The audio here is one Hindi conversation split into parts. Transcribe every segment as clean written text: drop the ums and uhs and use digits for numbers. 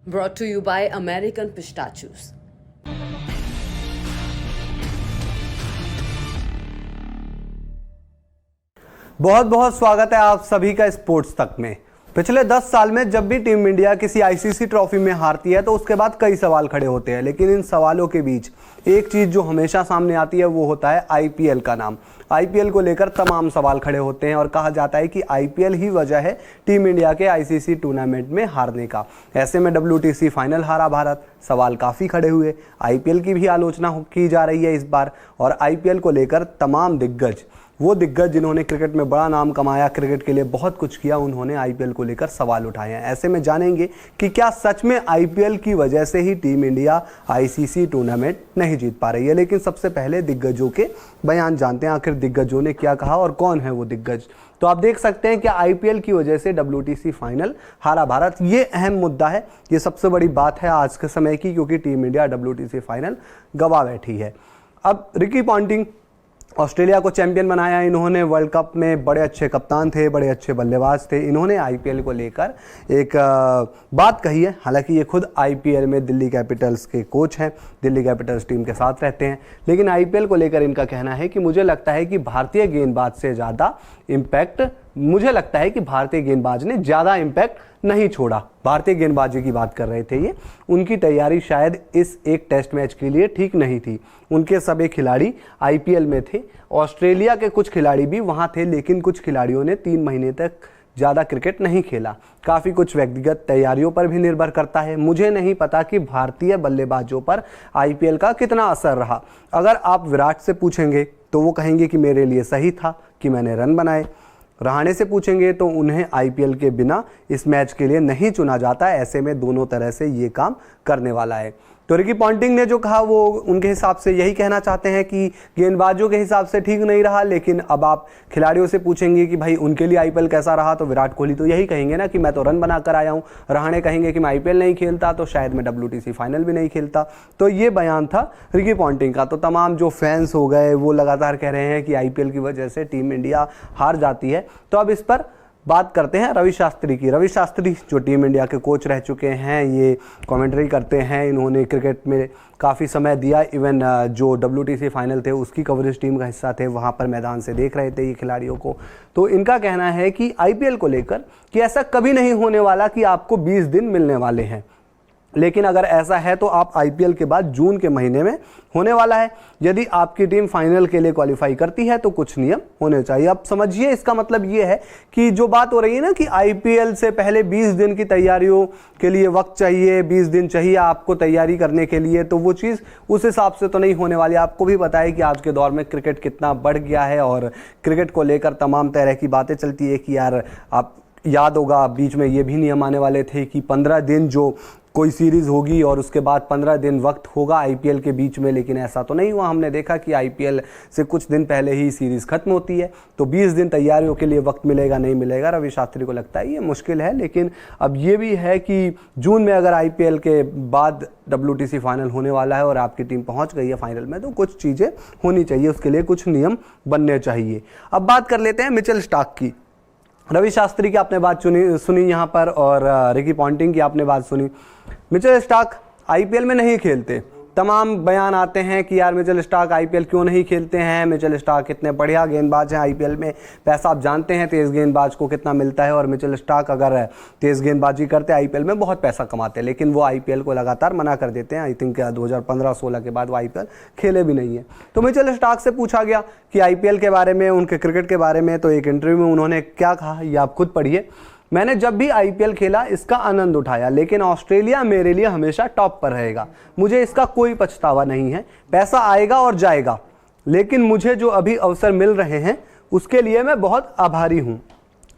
Brought to you by American Pistachios. बहुत बहुत स्वागत है आप सभी का स्पोर्ट्स तक में। पिछले 10 साल में जब भी टीम इंडिया किसी आईसीसी ट्रॉफी में हारती है तो उसके बाद कई सवाल खड़े होते हैं, लेकिन इन सवालों के बीच एक चीज़ जो हमेशा सामने आती है वो होता है आईपीएल का नाम। आईपीएल को लेकर तमाम सवाल खड़े होते हैं और कहा जाता है कि आईपीएल ही वजह है टीम इंडिया के आईसीसी टूर्नामेंट में हारने का। ऐसे में डब्ल्यूटीसी फाइनल हारा भारत, सवाल काफ़ी खड़े हुए। आईपीएल की भी आलोचना की जा रही है इस बार, और आईपीएल को लेकर तमाम दिग्गज, वो दिग्गज जिन्होंने क्रिकेट में बड़ा नाम कमाया, क्रिकेट के लिए बहुत कुछ किया, उन्होंने आईपीएल को लेकर सवाल उठाए हैं। ऐसे में जानेंगे कि क्या सच में आईपीएल की वजह से ही टीम इंडिया आईसीसी टूर्नामेंट नहीं जीत पा रही है। लेकिन सबसे पहले दिग्गजों के बयान जानते हैं, आखिर दिग्गजों ने क्या कहा और कौन है वो दिग्गज। तो आप देख सकते हैं कि आईपीएल की वजह से डब्ल्यूटीसी फाइनल हारा भारत, ये अहम मुद्दा है, ये सबसे बड़ी बात है आज के समय की, क्योंकि टीम इंडिया डब्ल्यूटीसी फाइनल गंवा बैठी है। अब रिकी पॉन्टिंग ऑस्ट्रेलिया को चैंपियन बनाया इन्होंने, वर्ल्ड कप में बड़े अच्छे कप्तान थे, बड़े अच्छे बल्लेबाज थे। इन्होंने आईपीएल को लेकर एक बात कही है, हालांकि ये खुद आईपीएल में दिल्ली कैपिटल्स के कोच हैं, दिल्ली कैपिटल्स टीम के साथ रहते हैं, लेकिन आईपीएल को लेकर इनका कहना है कि मुझे लगता है कि भारतीय गेंदबाज से ज़्यादा इम्पैक्ट, मुझे लगता है कि भारतीय गेंदबाज ने ज़्यादा इम्पैक्ट नहीं छोड़ा। भारतीय गेंदबाजी की बात कर रहे थे ये, उनकी तैयारी शायद इस एक टेस्ट मैच के लिए ठीक नहीं थी। उनके सभी खिलाड़ी आईपीएल में थे, ऑस्ट्रेलिया के कुछ खिलाड़ी भी वहाँ थे, लेकिन कुछ खिलाड़ियों ने 3 महीने तक ज़्यादा क्रिकेट नहीं खेला। काफ़ी कुछ व्यक्तिगत तैयारियों पर भी निर्भर करता है। मुझे नहीं पता कि भारतीय बल्लेबाजों पर आईपीएल का कितना असर रहा। अगर आप विराट से पूछेंगे तो वो कहेंगे कि मेरे लिए सही था कि मैंने रन बनाए। रहाणे से पूछेंगे तो उन्हें आईपीएल के बिना इस मैच के लिए नहीं चुना जाता। ऐसे में दोनों तरह से ये काम करने वाला है। तो रिकी पॉन्टिंग ने जो कहा वो उनके हिसाब से यही कहना चाहते हैं कि गेंदबाजों के हिसाब से ठीक नहीं रहा, लेकिन अब आप खिलाड़ियों से पूछेंगे कि भाई उनके लिए आईपीएल कैसा रहा, तो विराट कोहली तो यही कहेंगे ना कि मैं तो रन बना कर आया हूँ। रहाणे कहेंगे कि मैं आईपीएल नहीं खेलता तो शायद मैं डब्ल्यूटीसी फाइनल भी नहीं खेलता। तो ये बयान था रिकी पॉन्टिंग का। तो तमाम जो फैंस हो गए वो लगातार कह रहे हैं कि आईपीएल की वजह से टीम इंडिया हार जाती है। तो अब इस पर बात करते हैं रवि शास्त्री की। रवि शास्त्री जो टीम इंडिया के कोच रह चुके हैं, ये कमेंट्री करते हैं, इन्होंने क्रिकेट में काफ़ी समय दिया। इवन जो डब्ल्यूटीसी फाइनल थे उसकी कवरेज टीम का हिस्सा थे, वहाँ पर मैदान से देख रहे थे ये खिलाड़ियों को। तो इनका कहना है कि आईपीएल को लेकर कि ऐसा कभी नहीं होने वाला कि आपको 20 दिन मिलने वाले हैं, लेकिन अगर ऐसा है तो आप आईपीएल के बाद जून के महीने में होने वाला है। यदि आपकी टीम फाइनल के लिए क्वालिफाई करती है तो कुछ नियम होने चाहिए। अब समझिए, इसका मतलब ये है कि जो बात हो रही है ना कि आईपीएल से पहले 20 दिन की तैयारियों के लिए वक्त चाहिए, 20 दिन चाहिए आपको तैयारी करने के लिए, तो वो चीज़ उस हिसाब से तो नहीं होने वाली। आपको भी पता है कि आज के दौर में क्रिकेट कितना बढ़ गया है और क्रिकेट को लेकर तमाम तरह की बातें चलती है कि यार, आप याद होगा बीच में ये भी नियम आने वाले थे कि 15 दिन जो कोई सीरीज़ होगी और उसके बाद 15 दिन वक्त होगा आईपीएल के बीच में, लेकिन ऐसा तो नहीं हुआ। हमने देखा कि आईपीएल से कुछ दिन पहले ही सीरीज़ खत्म होती है। तो 20 दिन तैयारियों के लिए वक्त मिलेगा नहीं मिलेगा, रवि शास्त्री को लगता है ये मुश्किल है। लेकिन अब ये भी है कि जून में अगर आईपीएल के बाद डब्ल्यूटीसी फाइनल होने वाला है और आपकी टीम पहुँच गई है फाइनल में, तो कुछ चीज़ें होनी चाहिए, उसके लिए कुछ नियम बनने चाहिए। अब बात कर लेते हैं मिचेल स्टार्क की। रवि शास्त्री की आपने बात सुनी यहाँ पर, और रिकी पॉन्टिंग की आपने बात सुनी। मिचेल स्टार्क आईपीएल में नहीं खेलते। तमाम बयान आते हैं कि यार मिचेल स्टार्क आईपीएल क्यों नहीं खेलते हैं, मिचेल स्टार्क कितने बढ़िया गेंदबाज हैं, आईपीएल में पैसा आप जानते हैं तेज़ गेंदबाज को कितना मिलता है, और मिचेल स्टार्क अगर तेज़ गेंदबाजी करते आईपीएल में बहुत पैसा कमाते हैं, लेकिन वो आईपीएल को लगातार मना कर देते हैं। आई थिंक 2015-16 के बाद वो आईपीएल खेले भी नहीं है। तो मिचेल स्टार्क से पूछा गया कि आईपीएल के बारे में, उनके क्रिकेट के बारे में, तो एक इंटरव्यू में उन्होंने क्या कहा ये आप खुद पढ़िए। मैंने जब भी आईपीएल खेला इसका आनंद उठाया, लेकिन ऑस्ट्रेलिया मेरे लिए हमेशा टॉप पर रहेगा। मुझे इसका कोई पछतावा नहीं है। पैसा आएगा और जाएगा, लेकिन मुझे जो अभी अवसर मिल रहे हैं उसके लिए मैं बहुत आभारी हूँ।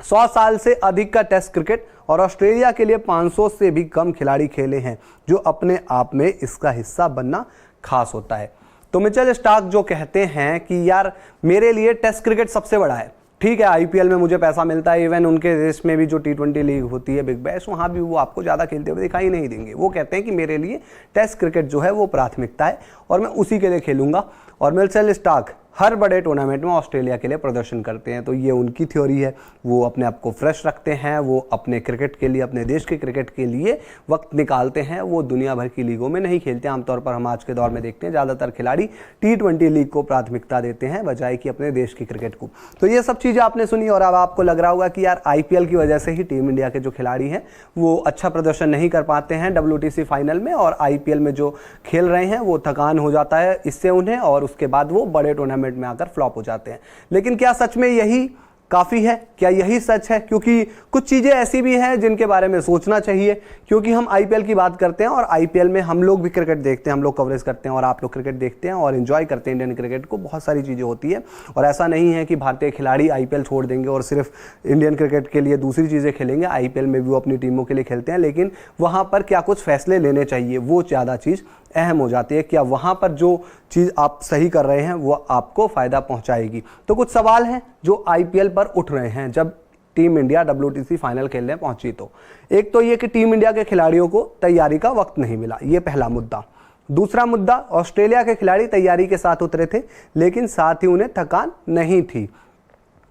100 साल से अधिक का टेस्ट क्रिकेट और ऑस्ट्रेलिया के लिए 500 से भी कम खिलाड़ी खेले हैं, जो अपने आप में इसका हिस्सा बनना खास होता है। तो मिचेल स्टार्क जो कहते हैं कि यार मेरे लिए टेस्ट क्रिकेट सबसे बड़ा है। ठीक है, आईपीएल में मुझे पैसा मिलता है, इवन उनके देश में भी जो T20 लीग होती है बिग बैश, वहाँ भी वो आपको ज़्यादा खेलते हुए दिखाई नहीं देंगे। वो कहते हैं कि मेरे लिए टेस्ट क्रिकेट जो है वो प्राथमिकता है और मैं उसी के लिए खेलूंगा। और मिचेल स्टार्क हर बड़े टूर्नामेंट में ऑस्ट्रेलिया के लिए प्रदर्शन करते हैं। तो ये उनकी थ्योरी है, वो अपने आप को फ्रेश रखते हैं, वो अपने क्रिकेट के लिए, अपने देश के क्रिकेट के लिए वक्त निकालते हैं। वो दुनिया भर की लीगों में नहीं खेलते। आमतौर पर हम आज के दौर में देखते हैं ज़्यादातर खिलाड़ी T20 लीग को प्राथमिकता देते हैं बजाय कि अपने देश के क्रिकेट को। तो ये सब चीज़ें आपने सुनी और अब आपको लग रहा होगा कि यार IPL की वजह से ही टीम इंडिया के जो खिलाड़ी हैं वो अच्छा प्रदर्शन नहीं कर पाते हैं WTC फाइनल में, और IPL में जो खेल रहे हैं वो थकान हो जाता है इससे उन्हें, और उसके बाद वो बड़े टूर्नामेंट में आकर फ्लॉप हो जाते हैं। लेकिन क्या सच में यही काफ़ी है? क्या यही सच है? क्योंकि कुछ चीज़ें ऐसी भी हैं जिनके बारे में सोचना चाहिए, क्योंकि हम IPL की बात करते हैं और IPL में हम लोग भी क्रिकेट देखते हैं, हम लोग कवरेज करते हैं और आप लोग क्रिकेट देखते हैं और एंजॉय करते हैं इंडियन क्रिकेट को। बहुत सारी चीज़ें होती है और ऐसा नहीं है कि भारतीय खिलाड़ी IPL छोड़ देंगे और सिर्फ इंडियन क्रिकेट के लिए दूसरी चीज़ें खेलेंगे। IPL में भी वो अपनी टीमों के लिए खेलते हैं, लेकिन वहाँ पर क्या कुछ फैसले लेने चाहिए, वो ज़्यादा चीज़ अहम हो जाती है। क्या वहाँ पर जो चीज़ आप सही कर रहे हैं वो आपको फ़ायदा पहुँचाएगी? तो कुछ सवाल हैं जो IPL पर उठ रहे हैं जब टीम इंडिया WTC फाइनल खेलने पहुंची। तो एक तो ये कि टीम इंडिया के खिलाड़ियों को तैयारी का वक्त नहीं मिला, ये पहला मुद्दा। दूसरा मुद्दा, ऑस्ट्रेलिया के खिलाड़ी तैयारी के साथ उतरे थे लेकिन साथ ही उन्हें थकान नहीं थी।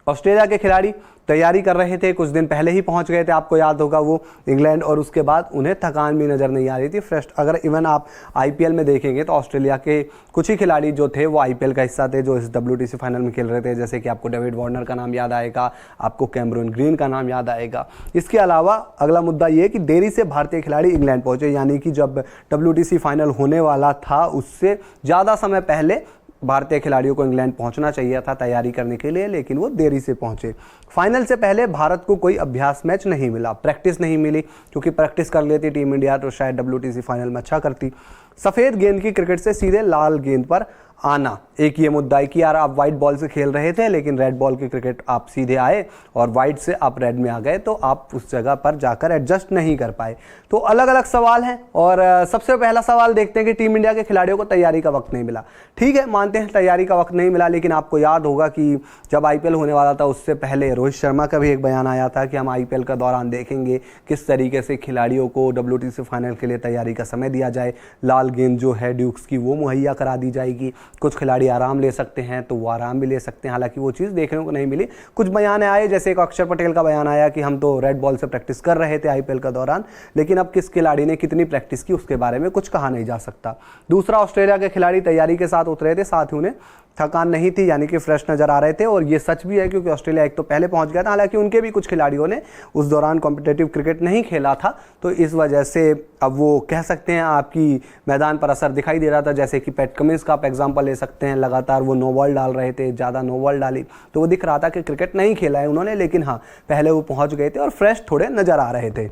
ऑस्ट्रेलिया के खिलाड़ी तैयारी कर रहे थे, कुछ दिन पहले ही पहुंच गए थे, आपको याद होगा वो इंग्लैंड, और उसके बाद उन्हें थकान भी नज़र नहीं आ रही थी, फ्रेश। अगर इवन आप IPL में देखेंगे तो ऑस्ट्रेलिया के कुछ ही खिलाड़ी जो थे वो IPL का हिस्सा थे जो इस WTC फाइनल में खेल रहे थे, जैसे कि आपको डेविड वार्नर का नाम याद आएगा, आपको कैमरून ग्रीन का नाम याद आएगा। इसके अलावा अगला मुद्दा ये कि देरी से भारतीय खिलाड़ी इंग्लैंड पहुँचे, यानी कि जब WTC फाइनल होने वाला था उससे ज़्यादा समय पहले भारतीय खिलाड़ियों को इंग्लैंड पहुंचना चाहिए था तैयारी करने के लिए, लेकिन वो देरी से पहुंचे। फाइनल से पहले भारत को कोई अभ्यास मैच नहीं मिला, प्रैक्टिस नहीं मिली, क्योंकि प्रैक्टिस कर लेती टीम इंडिया तो शायद WTC फाइनल में अच्छा करती। सफ़ेद गेंद की क्रिकेट से सीधे लाल गेंद पर आना, एक ये मुद्दा है कि यार आप वाइट बॉल से खेल रहे थे लेकिन रेड बॉल की क्रिकेट आप सीधे आए और वाइट से आप रेड में आ गए, तो आप उस जगह पर जाकर एडजस्ट नहीं कर पाए। तो अलग अलग सवाल हैं और सबसे पहला सवाल देखते हैं कि टीम इंडिया के खिलाड़ियों को तैयारी का वक्त नहीं मिला। ठीक है, मानते हैं तैयारी का वक्त नहीं मिला, लेकिन आपको याद होगा कि जब IPL होने वाला था उससे पहले रोहित शर्मा का भी एक बयान आया था कि हम IPL का दौरान देखेंगे किस तरीके से खिलाड़ियों को WTC फाइनल के लिए तैयारी का समय दिया जाए, लाल गेंद जो है ड्यूक्स की वो मुहैया करा दी जाएगी, कुछ खिलाड़ी आराम ले सकते हैं तो वो आराम भी ले सकते हैं। हालांकि वो चीज़ देखने को नहीं मिली। कुछ बयान आए, जैसे एक अक्षर पटेल का बयान आया कि हम तो रेड बॉल से प्रैक्टिस कर रहे थे IPL का दौरान, लेकिन अब किस खिलाड़ी ने कितनी प्रैक्टिस की उसके बारे में कुछ कहा नहीं जा सकता। दूसरा, ऑस्ट्रेलिया के खिलाड़ी तैयारी के साथ उतरे थे, साथ ही उन्हें थकान नहीं थी, यानी कि फ्रेश नज़र आ रहे थे। और ये सच भी है क्योंकि ऑस्ट्रेलिया एक तो पहले पहुंच गया था, हालांकि उनके भी कुछ खिलाड़ियों ने उस दौरान कॉम्पिटिटिव क्रिकेट नहीं खेला था, तो इस वजह से अब वो कह सकते हैं आपकी मैदान पर असर दिखाई दे रहा था। जैसे कि पैट कमिंस का आप एग्जाम्पल ले सकते हैं, लगातार वो नो बॉल डाल रहे थे, ज़्यादा नो बॉल डाली तो वो दिख रहा था कि क्रिकेट नहीं खेला है उन्होंने, लेकिन हाँ पहले वो पहुँच गए थे और फ्रेश थोड़े नज़र आ रहे थे।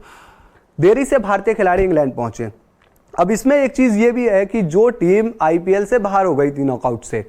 देरी से भारतीय खिलाड़ी इंग्लैंड पहुँचे। अब इसमें एक चीज़ ये भी है कि जो टीम IPL से बाहर हो गई थी नॉकआउट से,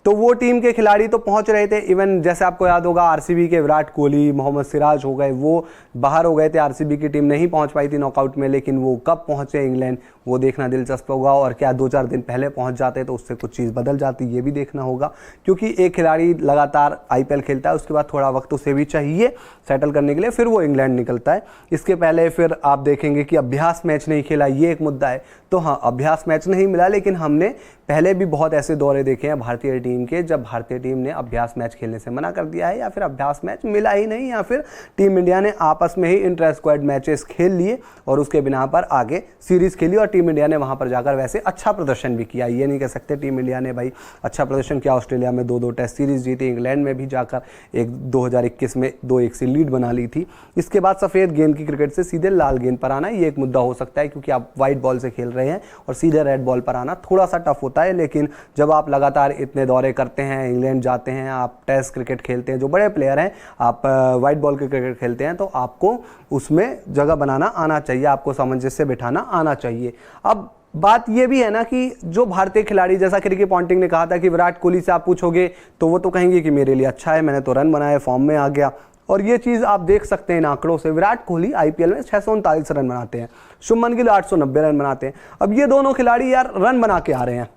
तो वो टीम के खिलाड़ी तो पहुंच रहे थे। इवन जैसे आपको याद होगा RCB के विराट कोहली, मोहम्मद सिराज हो गए, वो बाहर हो गए थे, RCB की टीम नहीं पहुंच पाई थी नॉकआउट में, लेकिन वो कब पहुंचे इंग्लैंड वो देखना दिलचस्प होगा। और क्या 2-4 दिन पहले पहुंच जाते तो उससे कुछ चीज़ बदल जाती, ये भी देखना होगा, क्योंकि एक खिलाड़ी लगातार IPL खेलता है, उसके बाद थोड़ा वक्त उसे भी चाहिए सेटल करने के लिए, फिर वो इंग्लैंड निकलता है। इसके पहले फिर आप देखेंगे कि अभ्यास मैच नहीं खेला, ये एक मुद्दा है। तो हाँ, अभ्यास मैच नहीं मिला, लेकिन हमने पहले भी बहुत ऐसे दौरे देखे हैं भारतीय टीम के जब भारतीय टीम ने अभ्यास मैच खेलने से मना कर दिया है, या फिर अभ्यास मैच मिला ही नहीं, या फिर टीम इंडिया ने आपस में ही इंटर स्क्वाड मैचेस खेल लिए और उसके बिना पर आगे सीरीज़ खेली, और टीम इंडिया ने वहाँ पर जाकर वैसे अच्छा प्रदर्शन भी किया। ये नहीं कह सकते टीम इंडिया ने भाई अच्छा प्रदर्शन किया, ऑस्ट्रेलिया में 2-2 टेस्ट सीरीज़ जीती, इंग्लैंड में भी जाकर एक 2021 में 2-1 से लीड बना ली थी। इसके बाद सफ़ेद गेंद की क्रिकेट से सीधे लाल गेंद पर आना, ये एक मुद्दा हो सकता है, क्योंकि आप वाइट बॉल से खेल रहे हैं और सीधे रेड बॉल पर आना थोड़ा सा टफ होता है। लेकिन जब आप लगातार इतने दौरे करते हैं, इंग्लैंड जाते हैं, आप टेस्ट क्रिकेट खेलते हैं, जो बड़े प्लेयर हैं, आप वाइट बॉल की क्रिकेट खेलते हैं, तो आपको उसमें जगह बनाना आना चाहिए, आपको सामंजस्य बिठाना आना चाहिए। अब बात ये भी है ना कि जो भारतीय खिलाड़ी, जैसा कि रिकी पॉन्टिंग ने कहा था कि विराट कोहली से आप पूछोगे तो वो तो कहेंगे कि मेरे लिए अच्छा है, मैंने तो रन बनाए, फॉर्म में आ गया। और ये चीज़ आप देख सकते हैं इन आंकड़ों से, विराट कोहली IPL में 639 रन बनाते हैं, शुभमन गिल 890 रन बनाते हैं। अब ये दोनों खिलाड़ी यार रन बना के आ रहे हैं,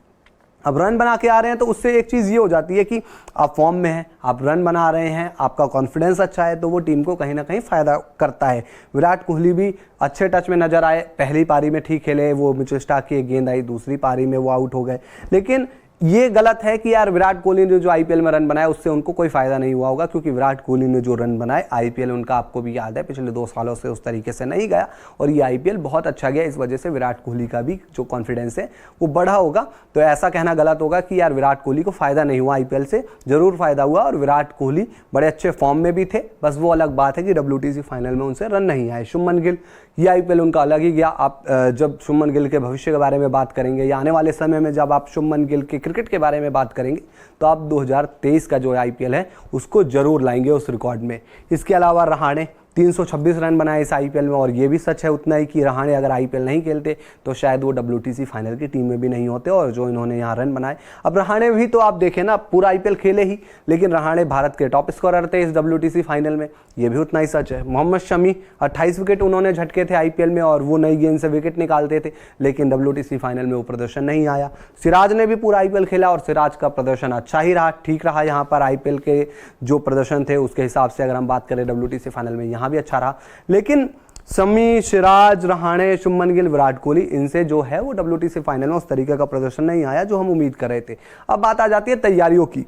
अब रन बना के आ रहे हैं तो उससे एक चीज़ ये हो जाती है कि आप फॉर्म में हैं, आप रन बना रहे हैं, आपका कॉन्फिडेंस अच्छा है, तो वो टीम को कहीं ना कहीं फ़ायदा करता है। विराट कोहली भी अच्छे टच में नज़र आए, पहली पारी में ठीक खेले, वो मिचेल स्टार्क की एक गेंद आई, दूसरी पारी में वो आउट हो गए, लेकिन ये गलत है कि यार विराट कोहली ने जो आईपीएल में रन बनाए उससे उनको कोई फायदा नहीं हुआ होगा, क्योंकि विराट कोहली ने जो रन बनाए आईपीएल उनका आपको भी याद है पिछले 2 सालों से उस तरीके से नहीं गया, और ये आईपीएल बहुत अच्छा गया। इस वजह से विराट कोहली का भी जो कॉन्फिडेंस है वो बढ़ा होगा। तो ऐसा कहना गलत होगा कि यार विराट कोहली को फायदा नहीं हुआ आईपीएल से, जरूर फायदा हुआ और विराट कोहली बड़े अच्छे फॉर्म में भी थे। बस वो अलग बात है कि WTC फाइनल में उनसे रन नहीं आए। शुभमन गिल, ये आईपीएल उनका अलग ही गया। आप जब शुभमन गिल के भविष्य के बारे में बात करेंगे या आने वाले समय में जब आप शुभमन गिल के क्रिकेट के बारे में बात करेंगे तो आप 2023 का जो आईपीएल है उसको जरूर लाएंगे उस रिकॉर्ड में। इसके अलावा रहाणे 326 रन बनाए इस आईपीएल में, और ये भी सच है उतना ही कि रहाणे अगर आईपीएल नहीं खेलते तो शायद वो WTC फाइनल की टीम में भी नहीं होते, और जो इन्होंने यहाँ रन बनाए। अब रहाणे भी तो आप देखें ना, पूरा आईपीएल खेले ही, लेकिन रहाणे भारत के टॉप स्कोरर थे इस WTC फाइनल में, ये भी उतना ही सच है। मोहम्मद शमी 28 विकेट उन्होंने झटके थे आईपीएल में, और वो नई गेंद से विकेट निकालते थे, लेकिन WTC फाइनल में वो प्रदर्शन नहीं आया। सिराज ने भी पूरा आईपीएल खेला और सिराज का प्रदर्शन अच्छा ही रहा, ठीक रहा। यहाँ पर आईपीएल के जो प्रदर्शन थे उसके हिसाब से अगर हम बात करें WTC फाइनल में यहाँ भी अच्छा रहा। लेकिन शमी, सिराज, रहाणे, शुभमन गिल, विराट कोहली, इनसे जो है वो WTC फाइनल में उस तरीके का प्रदर्शन नहीं आया जो हम उम्मीद कर रहे थे। अब बात आ जाती है तैयारियों की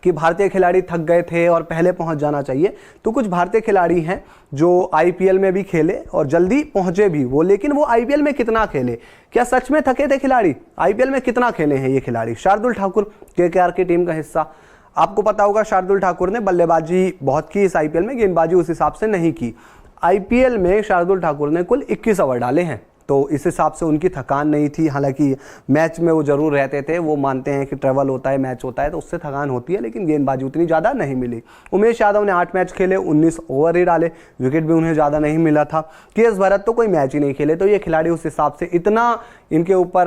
कि भारतीय खिलाड़ी थक गए थे और पहले पहुंच जाना चाहिए। तो कुछ भारतीय खिलाड़ी हैं जो आईपीएल में भी खेले और जल्दी पहुंचे भी वो, लेकिन वो आईपीएल में कितना खेले, क्या सच में थके थे खिलाड़ी? आईपीएल में कितना खेले हैं ये खिलाड़ी? शार्दुल ठाकुर KKR की टीम का हिस्सा, आपको पता होगा शार्दुल ठाकुर ने बल्लेबाजी बहुत की इस आईपीएल में, गेंदबाजी उस हिसाब से नहीं की। आईपीएल में शार्दुल ठाकुर ने कुल 21 ओवर डाले हैं, तो इस हिसाब से उनकी थकान नहीं थी। हालांकि मैच में वो जरूर रहते थे, वो मानते हैं कि ट्रैवल होता है, मैच होता है तो उससे थकान होती है, लेकिन गेंदबाजी उतनी ज़्यादा नहीं मिली। उमेश यादव ने 8 मैच खेले, 19 ओवर ही डाले, विकेट भी उन्हें ज़्यादा नहीं मिला था। KS भरत तो कोई मैच ही नहीं खेले, तो ये खिलाड़ी उस हिसाब से इतना इनके ऊपर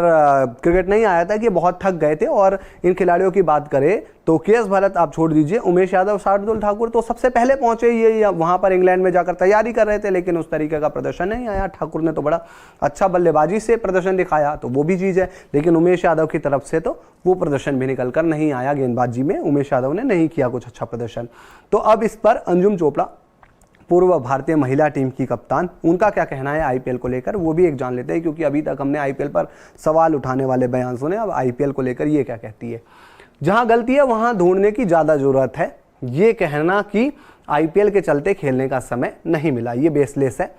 क्रिकेट नहीं आया था कि बहुत थक गए थे। और इन खिलाड़ियों की बात करें तो KS भरत आप छोड़ दीजिए, उमेश यादव, शार्दुल ठाकुर तो सबसे पहले पहुंचे, ये वहां पर इंग्लैंड में जाकर तैयारी कर रहे थे, लेकिन उस तरीके का प्रदर्शन नहीं आया। ठाकुर ने तो बड़ा अच्छा बल्लेबाजी से प्रदर्शन दिखाया, तो वो भी चीज़ है, लेकिन उमेश यादव की तरफ से तो वो प्रदर्शन भी निकल कर नहीं आया। गेंदबाजी में उमेश यादव ने नहीं किया कुछ अच्छा प्रदर्शन। तो अब इस पर अंजुम चोपड़ा, पूर्व भारतीय महिला टीम की कप्तान, उनका क्या कहना है आईपीएल को लेकर, वो भी एक जान लेते हैं, क्योंकि अभी तक हमने आईपीएल पर सवाल उठाने वाले बयान सुने। अब आईपीएल को लेकर ये क्या कहती है। जहां गलती है वहां ढूंढने की ज़्यादा ज़रूरत है, ये कहना कि आईपीएल के चलते खेलने का समय नहीं मिला, ये बेसलेस है।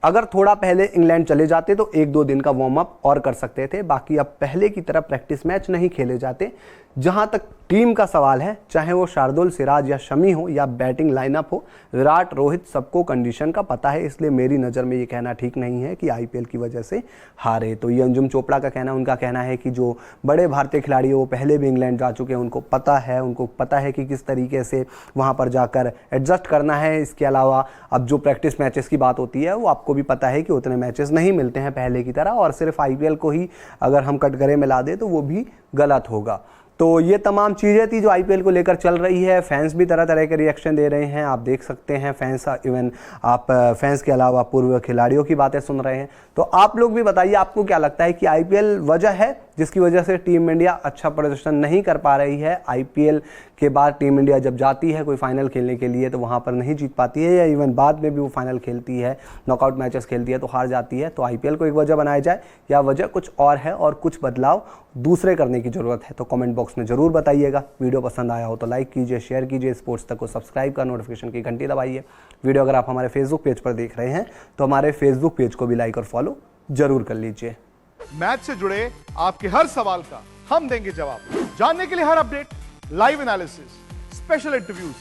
अगर थोड़ा पहले इंग्लैंड चले जाते तो 1-2 दिन का वार्म अप और कर सकते थे, बाकी अब पहले की तरह प्रैक्टिस मैच नहीं खेले जाते। जहां तक टीम का सवाल है, चाहे वो शार्दुल, सिराज या शमी हो या बैटिंग लाइनअप हो, विराट, रोहित, सबको कंडीशन का पता है, इसलिए मेरी नज़र में ये कहना ठीक नहीं है कि आईपीएल की वजह से हारे। तो ये अंजुम चोपड़ा का कहना, उनका कहना है कि जो बड़े भारतीय खिलाड़ी वो पहले भी इंग्लैंड जा चुके हैं, उनको पता है कि किस तरीके से वहाँ पर जाकर एडजस्ट करना है। इसके अलावा अब जो प्रैक्टिस मैचेस की बात होती है वो आपको भी पता है कि उतने मैचेस नहीं मिलते हैं पहले की तरह, और सिर्फ आईपीएल को ही अगर हम कटघरे में ला दें तो वो भी गलत होगा। तो ये तमाम चीज़ें थी जो आईपीएल को लेकर चल रही है। फैंस भी तरह तरह के रिएक्शन दे रहे हैं, आप देख सकते हैं। फैंस, इवन आप फैंस के अलावा पूर्व खिलाड़ियों की बातें सुन रहे हैं। तो आप लोग भी बताइए, आपको क्या लगता है कि आईपीएल वजह है जिसकी वजह से टीम इंडिया अच्छा प्रदर्शन नहीं कर पा रही है? आईपीएल के बाद टीम इंडिया जब जाती है कोई फाइनल खेलने के लिए तो वहाँ पर नहीं जीत पाती है, या इवन बाद में भी वो फाइनल खेलती है, नॉकआउट मैचेस खेलती है तो हार जाती है। तो आईपीएल को एक वजह बनाया जाए या वजह कुछ और है और कुछ बदलाव दूसरे करने की ज़रूरत है? तो कमेंट बॉक्स में ज़रूर बताइएगा। वीडियो पसंद आया हो तो लाइक कीजिए, शेयर कीजिए, स्पोर्ट्स तक को सब्सक्राइब कर नोटिफिकेशन की घंटी दबाइए। वीडियो अगर आप हमारे फेसबुक पेज पर देख रहे हैं तो हमारे फेसबुक पेज को भी लाइक और फॉलो जरूर कर लीजिए। मैच से जुड़े आपके हर सवाल का हम देंगे जवाब। जानने के लिए हर update, live analysis, special interviews,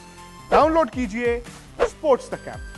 download कीजिए स्पोर्ट्स तक ऐप।